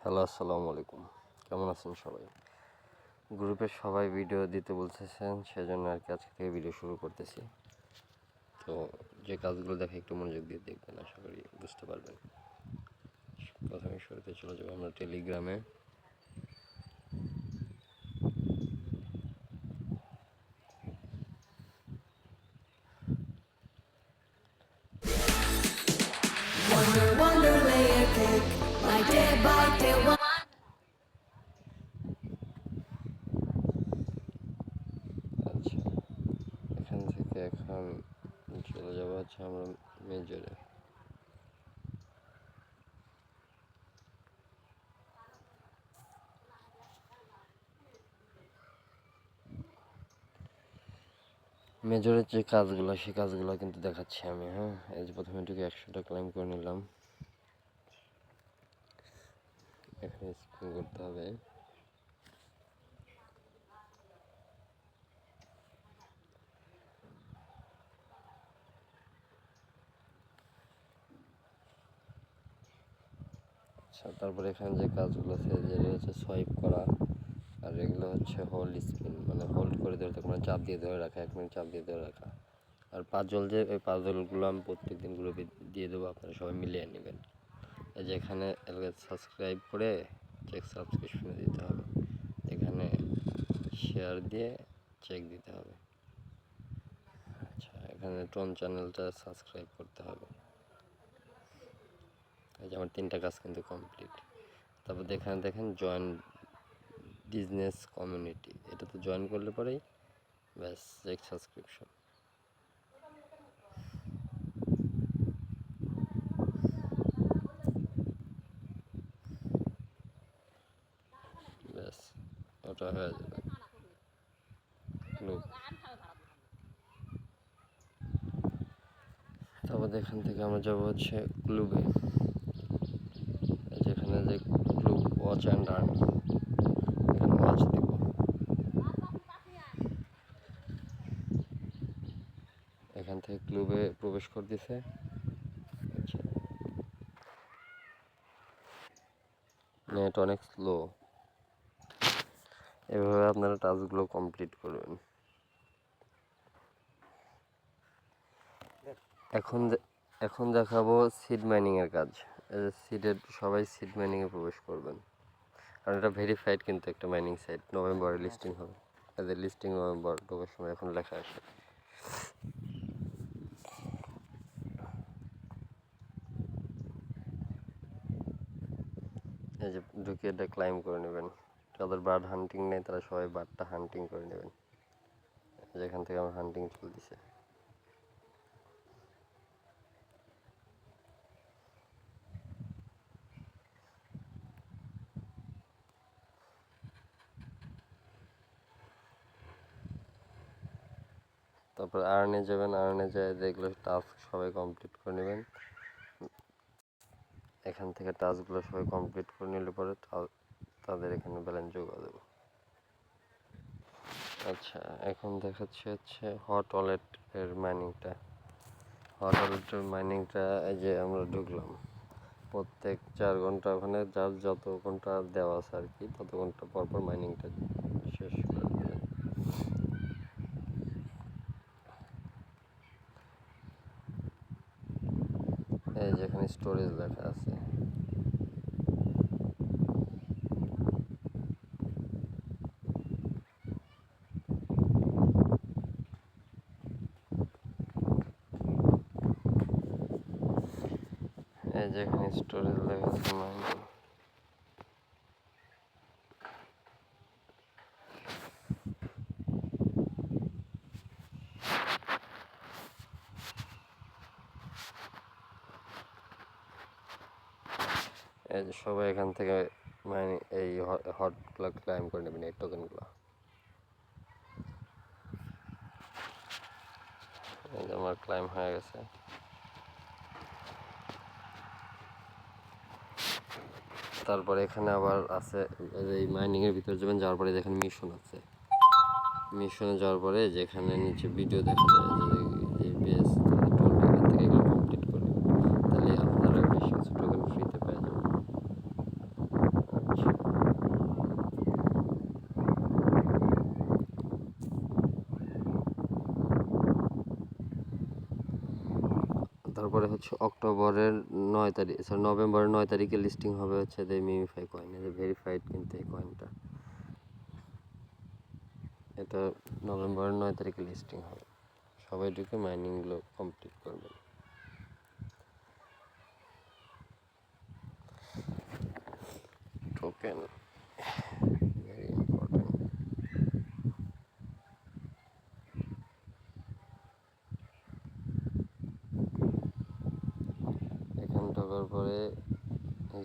Hello, আসসালামু আলাইকুম। কেমন আছেন সবাই? গ্রুপের সবাই ভিডিও দিতে বলতেছেন, সেজন্য আর কি আজকে থেকে ভিডিও শুরু করতেছি। তো যে কাজগুলো দেখে একটু মনোযোগ দিয়ে দেখবেন, আশা করি বুঝতে পারবেন। প্রথমে শুরুতে চলে যাবো আমরা টেলিগ্রামে। Wonder, wonder, layer cake, like day by day. আচ্ছা, এখান থেকে এখন চলে যাবো হচ্ছে আমরা মেজরে। মেজরের যে কাজগুলো, সেই কাজগুলো কিন্তু দেখাচ্ছি আমি। হ্যাঁ, এই যে প্রথমে ঢুকে 100টা ক্লাইম করে নিলাম। এখানে স্পিন করতে হবে। আচ্ছা, তারপরে এখানে যে কাজগুলো আছে, যেটা হচ্ছে সোয়াইপ করা, আর এগুলো হচ্ছে হোল্ড স্পিন, মানে হোল্ড করে ধরে মানে চাপ দিয়ে ধরে রাখা, 1 মিনিট চাপ দিয়ে ধরে রাখা। আর পাজল, যে এই পাজলগুলো আমি প্রত্যেক দিন গ্রুপে দিয়ে দেবো, আপনারা সবাই মিলিয়ে নেবেন। এই যে এখানে সাবস্ক্রাইব করে চেক সাবস্ক্রিপশনে দিতে হবে, এখানে শেয়ার দিয়ে চেক দিতে হবে। আচ্ছা, এখানে টোন চ্যানেলটা সাবস্ক্রাইব করতে হবে। এই যে আমার 3টা কাজ কিন্তু কমপ্লিট। তারপর এখানে দেখেন জয়েন বিজনেস কমিউনিটি, এটাতে জয়েন করলে পরেই ব্যাস চেক সাবস্ক্রিপশন। ব্যাস ওটা হয়ে যাবে। তারপর এখান থেকে আমরা যাব হচ্ছে ক্লুবে। যেখানে যে ক্লুব ওয়াচ অ্যান্ড আর্ন, এখানে ওয়াচ দিব। এখান থেকে ক্লুবে প্রবেশ করে দিছে। আচ্ছা, নেট অনেক স্লো। এভাবে আপনারা টাস্কগুলো কমপ্লিট করবেন। এখন দেখাবো সিড মাইনিংয়ের কাজ। সিডের সবাই সিড মাইনিংয়ে প্রবেশ করবেন, কারণ এটা ভেরিফাইড কিন্তু একটা মাইনিং সাইট। নভেম্বরে লিস্টিং হবে, এদের লিস্টিং নভেম্বর ঢোকার সময় এখন লেখা আসে। এই যে ঢুকে এটা ক্লাইম করে নেবেন। যাদের বার্ড হান্টিং নেই তারা সবাই বার্ডটা হান্টিং করে নেবেন। যেখান থেকে আমার হান্টিং চলতেছে। তারপর আর্নে যাবেন, আর্নে যায় যেগুলো টাস্ক সবাই কমপ্লিট করে নেবেন। এখান থেকে টাস্কগুলো সবাই কমপ্লিট করে নিলে পরে তাদের এখানে ব্যালেন্স যোগা দেবো। আচ্ছা, এখন দেখাচ্ছে হচ্ছে হট ওয়ালেটের মাইনিংটা। হট ওয়ালেটের মাইনিংটা এই যে আমরা ঢুকলাম, প্রত্যেক 4 ঘন্টা ওখানে যার যত ঘন্টা দেওয়া আছে আর কি, তত ঘন্টা পরপর মাইনিংটা শেষ করে দেবেন। এই যেখানে স্টোরেজ লেখা আছে, এই যেখানে স্টোরেজ লেখা আছে মাইনিং, এই যে সবাই এখান থেকে মাইনিং এই হটগুলো ক্লাইম করে নেবেন, এই টোকেনগুলো। এই যে আমার ক্লাইম হয়ে গেছে। তারপরে এখানে আবার আছে, এই মাইনিংয়ের ভিতরে যাবেন, যাওয়ার পরে যেখানে মিশন আছে, মিশনে যাওয়ার পরে যেখানে নিচে ভিডিও দেখা যায় যে বেস টোকেন থেকে এগুলো কমপ্লিট করে, তাহলে আপনারা বেশ কিছু টোকেন ফ্রিতে পেয়ে যাবেন। হচ্ছে। তারপরে হচ্ছে অক্টোবরের 9 তারিখ, সরি নভেম্বরের 9 তারিখে লিস্টিং হবে হচ্ছে যে মিমিফাই কয়েন, এই যে ভেরিফাইড কিন্তু এই কয়েনটা, এটা নভেম্বরের 9 তারিখে লিস্টিং হবে। সবাই ঢুকে মাইনিংগুলো কমপ্লিট করবে। Token very important. এখানে ঢোকার পরে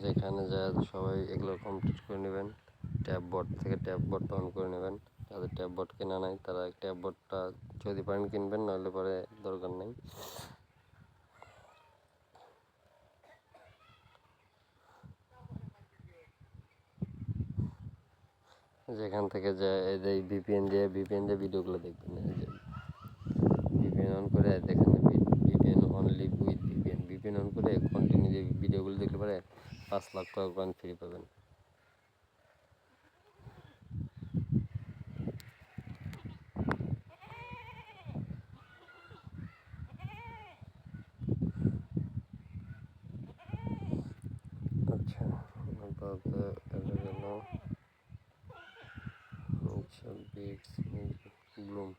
যেখানে যায় সবাই এগুলো কমপ্লিট করে নেবেন। ট্যাব বোর্ড থেকে ট্যাব বোর্ডটা অন করে নেবেন। যাদের ট্যাব বোর্ড কেনা নাই তারা ট্যাব বোর্ডটা যদি পারেন কিনবেন, নাহলে পরে দরকার নেই। যেখান থেকে যায় এই যে ভিপিএন দিয়ে ভিডিওগুলো দেখবেন। এই যে ভিপিএন অন করে দেখেন, VPN only with VPN on করে কন্টিনিউ যে ভিডিওগুলো দেখলে পরে 5 লাখ টাকা কয়েন ফ্রি পাবেন। আচ্ছা, তারপরে এটা গেল আচ্ছা বিটস ব্লুম।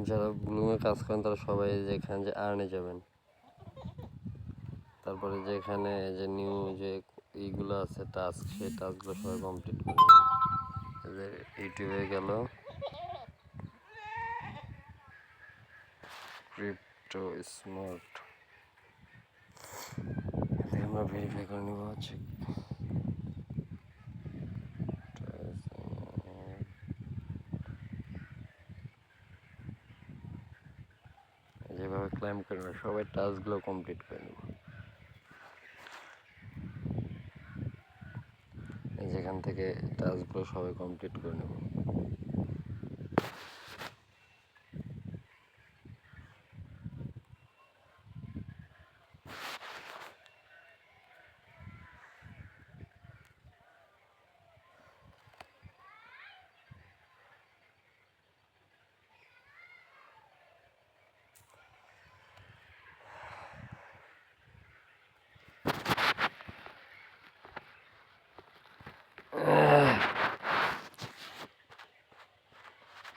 যারা ব্লুমে কাজ করেন তারা সবাই যেখানে যে আর্নে যাবেন। তারপরে যেখানে যে নিউ যে এইগুলো আছে টাস্ক, সেই টাস্কগুলো সবাই কমপ্লিট করবেন। যে ইউটিউবে গেল ক্রিপ্টো স্মার্ট, আমরা ভেরিফাই করে নিব হচ্ছে যেভাবে ক্লাইম করবে সবাই টাস্কগুলো কমপ্লিট করে নেব। যেখান থেকে টাস্কগুলো সবাই কমপ্লিট করে নেব।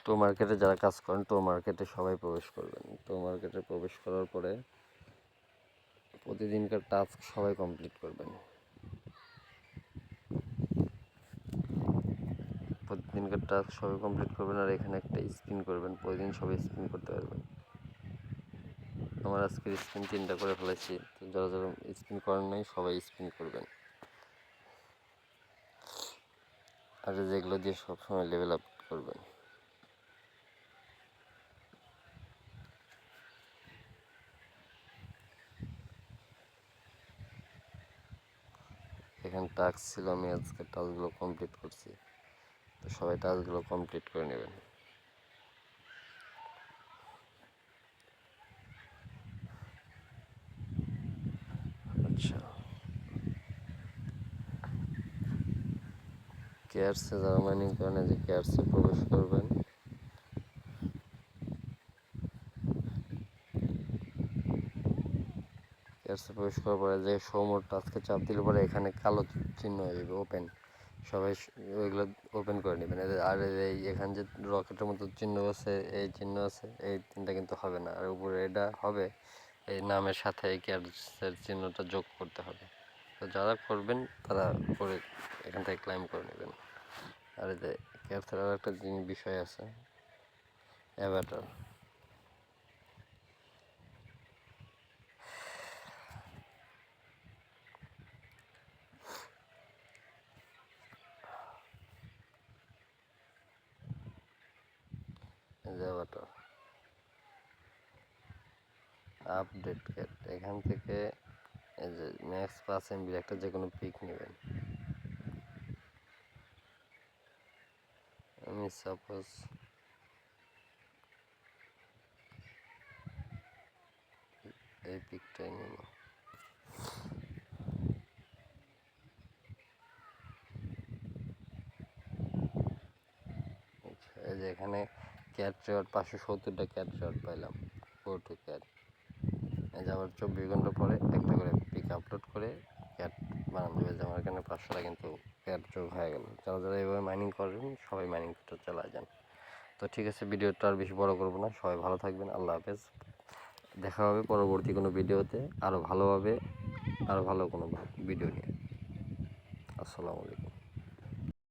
টো মার্কেটে যারা কাজ করেন টো মার্কেটে সবাই প্রবেশ করবেন। টো মার্কেটে প্রবেশ করার পরে প্রতিদিনকার টাস্ক সবাই কমপ্লিট করবেন। প্রতিদিনকার টাস্ক সবাই কমপ্লিট করবেন, আর এখানে একটা স্পিন করবেন। প্রতিদিন সবাই স্পিন করতে পারবেন। আমার আজকের স্পিন 3টা করে ফেলেছি, তো যারা যারা স্পিন করেন নাই সবাই স্পিন করবেন। আর যেগুলো দিয়ে সবসময় লেভেল আপ করবেন। এখানে টাস্ক ছিল, আমি আজকে টাস্কগুলো কমপ্লিট করছি, তো সবাই টাস্কগুলো কমপ্লিট করে নেবেন। আচ্ছা, কেয়ারসে যারা মাইনিং করেন যে কেয়ারসে প্রবেশ করবেন। কেয়ারসে প্রবেশ করার পরে যে শো টাস্কে চাপ দিলে পরে এখানে কালো চিহ্ন হয়ে যাবে ওপেন, সবাই ওইগুলো ওপেন করে নেবেন। আর এখানে যে রকেটের মতো চিহ্ন আছে, এই চিহ্ন আছে, এই 3টা কিন্তু হবে না। আর উপরে এটা হবে, এই নামের সাথে এই কেয়ারসের চিহ্নটা যোগ করতে হবে। তো যারা করবেন তারা করে এখান থেকে ক্লাইম করে নেবেন। আর এই যে কেয়ারসের আর একটা বিষয় আছে, অ্যাভাটার। অ্যাভাটার আপডেট কেট, এখান থেকে এই যে ম্যাক্স 5 MB একটা যে কোনো পিক নেবেন। আমি সাপোজ এই পিকটাই নিব। এই যে এখানে ক্যাট রেওয়ার্ড 570টা ক্যাট রেওয়ার্ড পাইলাম। Go to cat. এই যে আবার 24 ঘন্টা পরে একটা করে পিক আপলোড করে ক্যাট বানানো যাবে। যে আমার এখানে 500টা কিন্তু ক্যাট যোগ হয়ে গেল। যারা যারা এইভাবে মাইনিং করেন সবাই মাইনিং করতে চালায় যান। তো ঠিক আছে, ভিডিওটা আর বেশি বড় করবো না। সবাই ভালো থাকবেন। আল্লাহ হাফেজ। দেখা হবে পরবর্তী কোনো ভিডিওতে আরও ভালোভাবে, আরও ভালো কোনো ভিডিও নিয়ে। আসসালামু আলাইকুম।